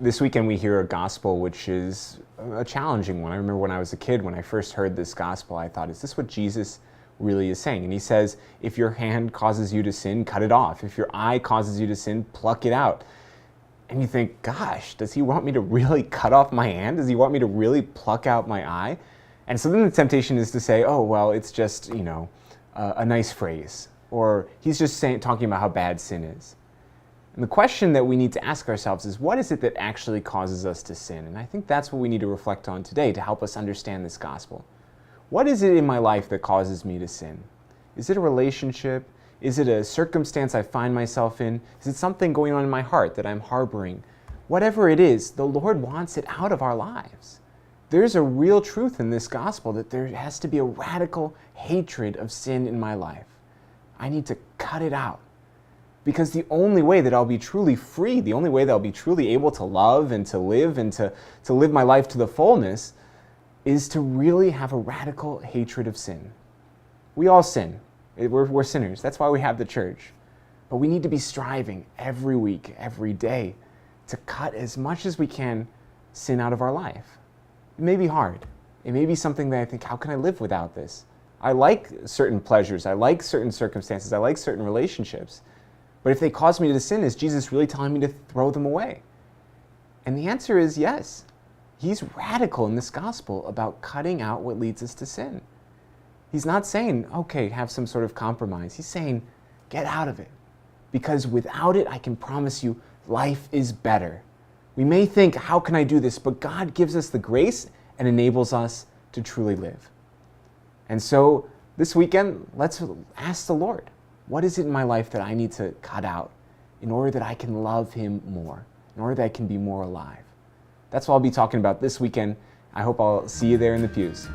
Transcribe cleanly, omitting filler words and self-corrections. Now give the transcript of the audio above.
This weekend we hear a gospel which is a challenging one. I remember when I was a kid, when I first heard this gospel, I thought, is this what Jesus really is saying? And he says, if your hand causes you to sin, cut it off. If your eye causes you to sin, pluck it out. And you think, gosh, does he want me to really cut off my hand? Does he want me to really pluck out my eye? And so then the temptation is to say, oh, well, it's just, a nice phrase. Or he's just talking about how bad sin is. And the question that we need to ask ourselves is, what is it that actually causes us to sin? And I think that's what we need to reflect on today to help us understand this gospel. What is it in my life that causes me to sin? Is it a relationship? Is it a circumstance I find myself in? Is it something going on in my heart that I'm harboring? Whatever it is, the Lord wants it out of our lives. There's a real truth in this gospel that there has to be a radical hatred of sin in my life. I need to cut it out. Because the only way that I'll be truly free, the only way that I'll be truly able to love and to live my life to the fullness is to really have a radical hatred of sin. We all sin. We're sinners. That's why we have the church. But we need to be striving every week, every day, to cut as much as we can sin out of our life. It may be hard. It may be something that I think, how can I live without this? I like certain pleasures. I like certain circumstances. I like certain relationships. But if they cause me to sin, is Jesus really telling me to throw them away? And the answer is yes. He's radical in this gospel about cutting out what leads us to sin. He's not saying, okay, have some sort of compromise. He's saying, get out of it. Because without it, I can promise you, life is better. We may think, how can I do this? But God gives us the grace and enables us to truly live. And so this weekend, let's ask the Lord, what is it in my life that I need to cut out in order that I can love him more, in order that I can be more alive? That's what I'll be talking about this weekend. I hope I'll see you there in the pews.